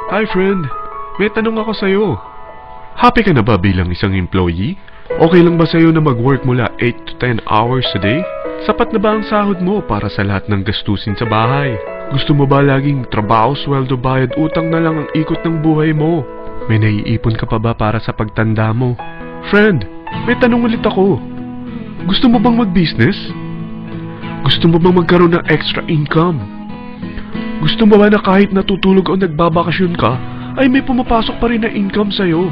Hi friend, may tanong ako sa'yo. Happy ka na ba bilang isang employee? Okay lang ba sa'yo na mag-work mula 8 to 10 hours a day? Sapat na ba ang sahod mo para sa lahat ng gastusin sa bahay? Gusto mo ba laging trabaho, sweldo, bayad, utang na lang ang ikot ng buhay mo? May naiipon ka pa ba para sa pagtanda mo? Friend, may tanong ulit ako. Gusto mo bang mag-business? Gusto mo bang magkaroon ng extra income? Gusto mo ba na kahit natutulog o nagbabakasyon ka, ay may pumapasok pa rin na income sa'yo?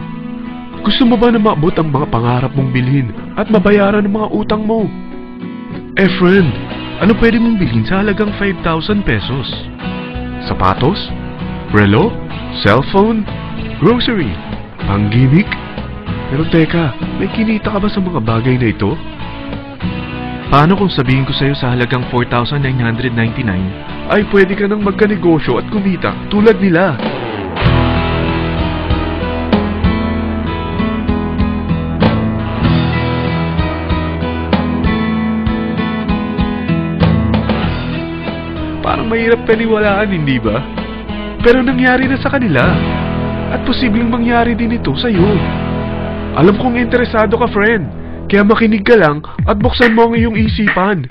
Gusto mo ba na maabot ang mga pangarap mong bilhin at mabayaran ang mga utang mo? Eh friend, ano pwede mong bilhin sa halagang 5,000 pesos? Sapatos? Relo? Cellphone? Grocery? Pang-gimmick? Pero teka, may kinita ka ba sa mga bagay na ito? Paano kung sabihin ko sa'yo sa halagang 4,999 ay pwede ka nang magkanegosyo at kumita tulad nila? Parang mahirap paniwalaan, hindi ba? Pero nangyari na sa kanila. At posibleng mangyari din ito sa'yo. Alam kong interesado ka, friend. Kaya makinig ka lang at buksan mo ang iyong isipan.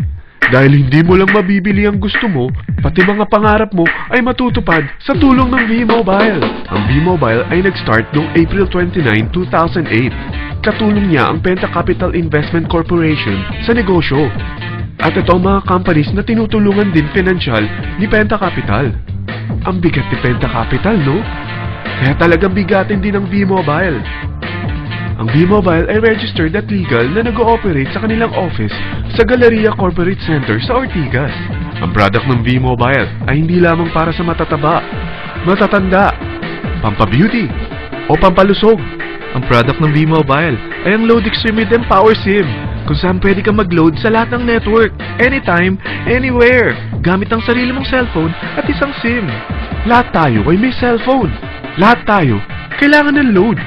Dahil hindi mo lang mabibili ang gusto mo, pati mga pangarap mo ay matutupad sa tulong ng V-Mobile. Ang V-Mobile ay nag-start noong April 29, 2008. Katulong niya ang Penta Capital Investment Corporation sa negosyo. At ito ang mga companies na tinutulungan din pinansyal ni Penta Capital. Ang bigat ni Penta Capital, no? Kaya talagang bigatin din ang V-Mobile. Ang V-Mobile ay registered at legal na nag-ooperate sa kanilang office sa Galleria Corporate Center sa Ortigas. Ang product ng V-Mobile ay hindi lamang para sa matataba, matatanda, pampabeauty, o pampalusog. Ang product ng V-Mobile ay ang Load Extreme with Empower SIM, kung saan pwede kang mag-load sa lahat ng network, anytime, anywhere, gamit ang sarili mong cellphone at isang SIM. Lahat tayo ay may cellphone. Lahat tayo kailangan ng load.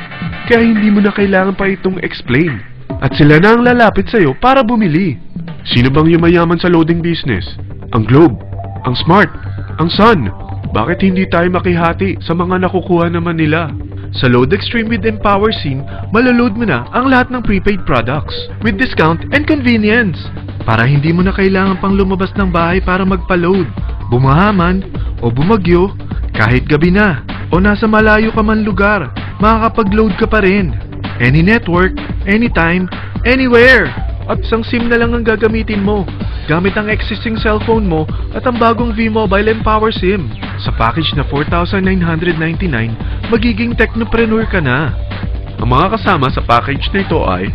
Kaya hindi mo na kailangan pa itong explain. At sila na ang lalapit sa'yo para bumili. Sino bang yumayaman sa loading business? Ang Globe, ang Smart, ang Sun. Bakit hindi tayo makihati sa mga nakukuha naman nila? Sa Load Extreme with Empower SIM, malaload mo na ang lahat ng prepaid products with discount and convenience. Para hindi mo na kailangan pang lumabas ng bahay para magpa-load. Bumahaman o bumagyo, kahit gabi na o nasa malayo ka man lugar, makakapag-load ka pa rin. Any network, anytime, anywhere. At isang SIM na lang ang gagamitin mo, gamit ang existing cellphone mo at ang bagong V-Mobile Empower SIM. Sa package na 4,999, magiging technopreneur ka na. Ang mga kasama sa package na ito ay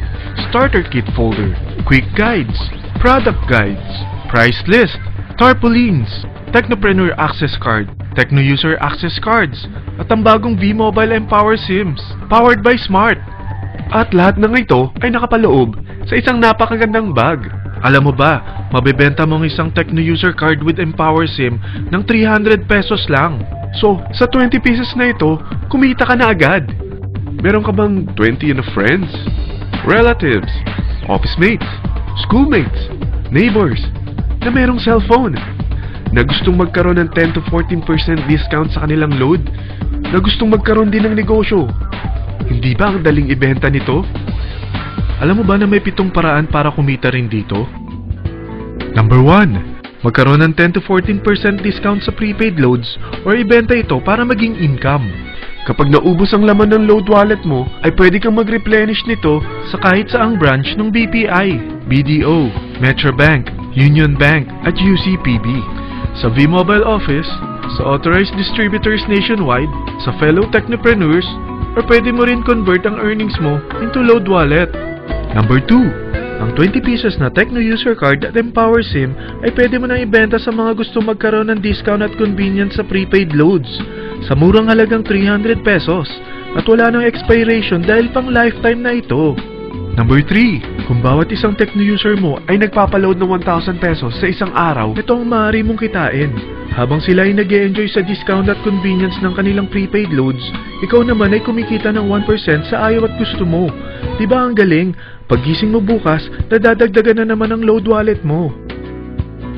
Starter Kit Folder, Quick Guides, Product Guides, Price List, Tarpaulins, Technopreneur Access Card, Techno User Access Cards, at ang bagong V-Mobile Empower SIMs, powered by Smart. At lahat ng ito ay nakapaloob sa isang napakagandang bag. Alam mo ba, mabebenta mong isang Techno User Card with Empower SIM ng 300 pesos lang. So, sa 20 pieces na ito, kumita ka na agad. Meron ka bang 20 na friends, relatives, office mates, schoolmates, neighbors, na merong cellphone, na gustong magkaroon ng 10 to 14% discount sa kanilang load, na gustong magkaroon din ng negosyo? Hindi ba ang daling ibenta nito? Alam mo ba na may 7 paraan para kumita rin dito? Number 1. Magkaroon ng 10 to 14% discount sa prepaid loads or ibenta ito para maging income. Kapag naubos ang laman ng load wallet mo, ay pwede kang mag-replenish nito sa kahit saang branch ng BPI, BDO, Metrobank, Union Bank, at UCPB. Sa V-Mobile Office, sa authorized distributors nationwide, sa fellow technopreneurs, or pwede mo rin convert ang earnings mo into load wallet. Number 2. Ang 20 pieces na Techno User Card at Empower SIM ay pwede mo nang ibenta sa mga gusto magkaroon ng discount at convenience sa prepaid loads sa murang halagang 300 pesos at wala nang expiration dahil pang lifetime na ito. Number 3. Kung bawat isang Techno user mo ay nagpapaload ng 1,000 pesos sa isang araw, ito ang maaari mong kitain. Habang sila ay nag-e-enjoy sa discount at convenience ng kanilang prepaid loads, ikaw naman ay kumikita ng 1% sa ayaw at gusto mo. Diba ang galing? Paggising mo bukas, nadadagdagan na naman ang load wallet mo.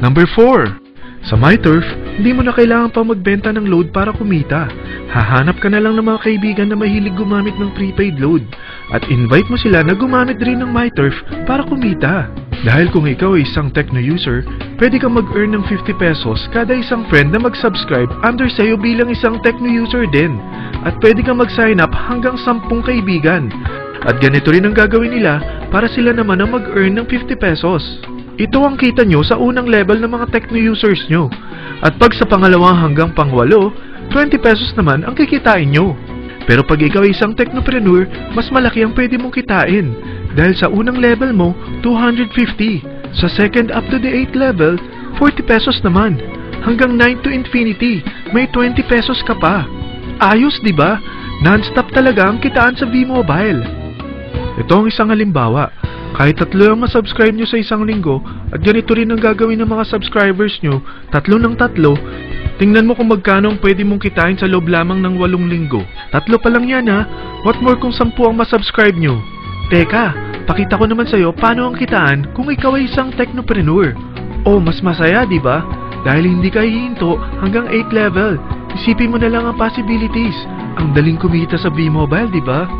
Number 4. Sa MyTurf, hindi mo na kailangan pang magbenta ng load para kumita. Hahanap ka na lang ng mga kaibigan na mahilig gumamit ng prepaid load at invite mo sila na gumamit rin ng MyTurf para kumita. Dahil kung ikaw ay isang Tecno user, pwede kang mag-earn ng 50 pesos kada isang friend na mag-subscribe under sa'yo bilang isang Tecno user din. At pwede kang mag-sign up hanggang 10 kaibigan. At ganito rin ang gagawin nila para sila naman ang mag-earn ng 50 pesos. Ito ang kita nyo sa unang level ng mga Tecno users nyo. At pag sa pangalawa hanggang pangwalo, 20 pesos naman ang kikitain nyo. Pero pag ikaw ay isang technopreneur, mas malaki ang pwede mong kitain. Dahil sa unang level mo, 250. Sa second up to the 8th level, 40 pesos naman. Hanggang 9 to infinity, may 20 pesos ka pa. Ayos, di ba? Non-stop talaga ang kitaan sa V-Mobile. Ito ang isang halimbawa. Kahit 3 ang masubscribe nyo sa isang linggo, at ganito rin ang gagawin ng mga subscribers nyo, 3 ng 3, tingnan mo kung magkano ang pwede mong kitain sa loob lamang ng 8 linggo. 3 pa lang yan ha. What more kung 10 ang masubscribe nyo? Teka, pakita ko naman sa'yo paano ang kitaan kung ikaw ay isang technopreneur. Oh, mas masaya, di ba? Dahil hindi ka hihinto hanggang 8 level. Isipin mo na lang ang possibilities. Ang daling kumita sa V-Mobile, di ba?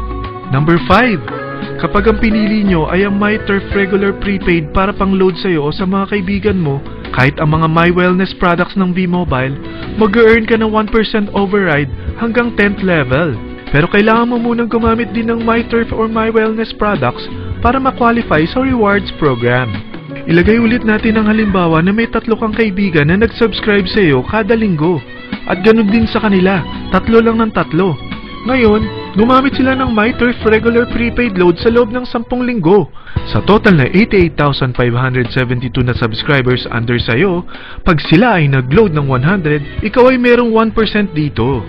Number 5. Kapag ang pinili nyo ay ang MyTurf regular prepaid para pang-load sa'yo o sa mga kaibigan mo, kahit ang mga My Wellness products ng V-Mobile, mag-earn ka ng 1% override hanggang 10th level. Pero kailangan mo munang gumamit din ng MyTurf or My Wellness products para ma-qualify sa rewards program. Ilagay ulit natin ang halimbawa na may 3 kang kaibigan na nag-subscribe sa'yo kada linggo. At ganun din sa kanila, 3 lang ng 3. Ngayon, gumamit sila ng MyTurf regular prepaid load sa loob ng 10 linggo. Sa total na 88,572 na subscribers under sa'yo, pag sila ay nag-load ng 100, ikaw ay merong 1% dito.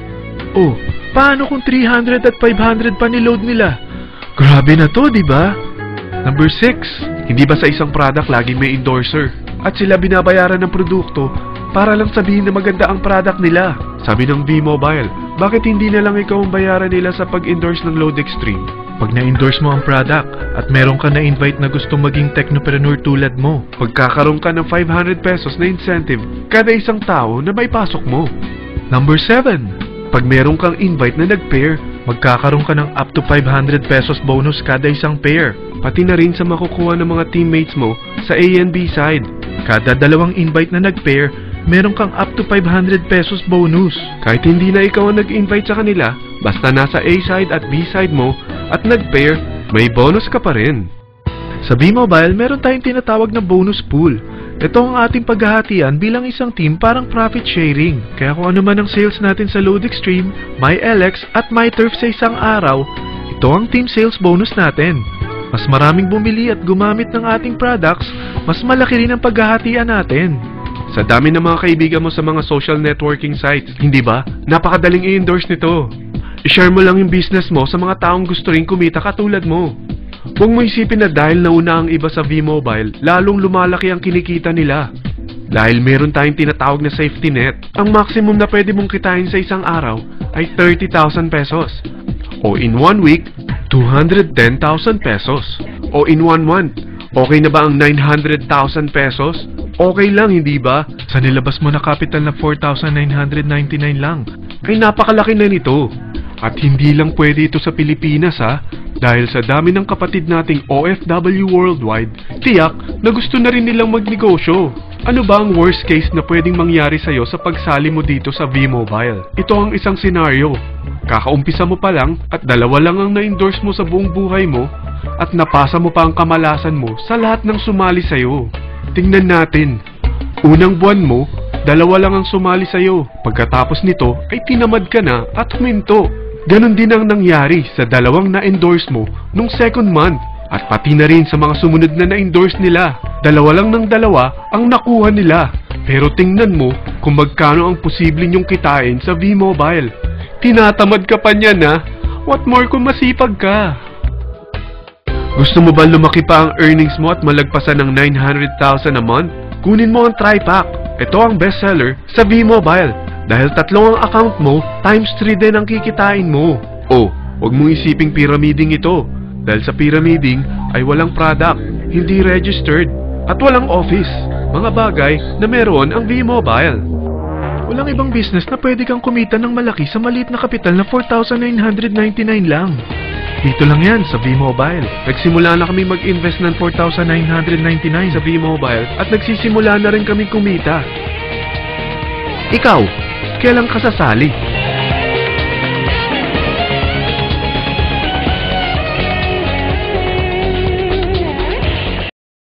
Oh, paano kung 300 at 500 pa ni-load nila? Grabe na to, di ba? Number 6. Hindi ba sa isang product laging may endorser? At sila binabayaran ng produkto para lang sabihin na maganda ang product nila. Sabi ng V-Mobile, bakit hindi na lang ikaw ang bayaran nila sa pag-endorse ng Load Extreme? Pag na-endorse mo ang product at meron ka na-invite na gusto maging technopreneur tulad mo, magkakaroon ka ng 500 pesos na incentive kada isang tao na may pasok mo. Number 7. Pag meron kang invite na nag-pair, magkakaroon ka ng up to 500 pesos bonus kada isang pair. Pati na rin sa makukuha ng mga teammates mo sa A and B side. Kada 2 invite na nag-pair, meron kang up to 500 pesos bonus. Kahit hindi na ikaw ang nag-invite sa kanila, basta nasa A side at B side mo at nag-pair, may bonus ka pa rin. Sa V-Mobile, meron tayong tinatawag na bonus pool. Ito ang ating paghahatian bilang isang team parang profit sharing. Kaya kung ano man ang sales natin sa Load Extreme, MyLX at MyTurf sa isang araw, ito ang team sales bonus natin. Mas maraming bumili at gumamit ng ating products, mas malaki rin ang paghahatian natin. Sa dami ng mga kaibigan mo sa mga social networking sites, hindi ba? Napakadaling i-endorse nito. I-share mo lang yung business mo sa mga taong gusto rin kumita katulad mo. Huwag mo isipin na dahil nauna ang iba sa V-Mobile, lalong lumalaki ang kinikita nila. Dahil meron tayong tinatawag na safety net, ang maximum na pwede mong kitain sa isang araw ay 30,000 pesos. O in 1 week, 210,000 pesos. O in 1 month, okay na ba ang 900,000 pesos? Okay lang, hindi ba? Sa nilabas mo na capital na 4,999 lang, ay napakalaki na nito. At hindi lang pwede ito sa Pilipinas ha, dahil sa dami ng kapatid nating OFW worldwide, tiyak na gusto na rin nilang magnegosyo. Ano ba ang worst case na pwedeng mangyari sa'yo sa pagsali mo dito sa V-Mobile? Ito ang isang senaryo. Kakaumpisa mo pa lang at 2 lang ang na-endorse mo sa buong buhay mo at napasa mo pa ang kamalasan mo sa lahat ng sumali sa'yo. Tingnan natin. Unang buwan mo, 2 lang ang sumali sa'yo. Pagkatapos nito ay tinamad ka na at huminto. Ganon din ang nangyari sa 2 na-endorse mo nung second month at pati na rin sa mga sumunod na na-endorse nila. 2 lang ng 2 ang nakuha nila. Pero tingnan mo kung magkano ang posible nyong kitain sa V-Mobile. Tinatamad ka pa niyan ha? What more kung masipag ka? Gusto mo ba lumaki pa ang earnings mo at malagpasan ng 900,000 a month? Kunin mo ang TriPack. Ito ang bestseller sa V-Mobile. Dahil 3 ang account mo, times 3 din ang kikitain mo. Oh, huwag mong isiping pyramiding ito. Dahil sa pyramiding ay walang product, hindi registered, at walang office. Mga bagay na meron ang V-Mobile. Walang ibang business na pwede kang kumita ng malaki sa maliit na kapital na 4,999 lang. Dito lang yan sa V-Mobile. Nagsimula na kami mag-invest ng 4,999 sa V-Mobile at nagsisimula na rin kami kumita. Ikaw, kailan ka sasali?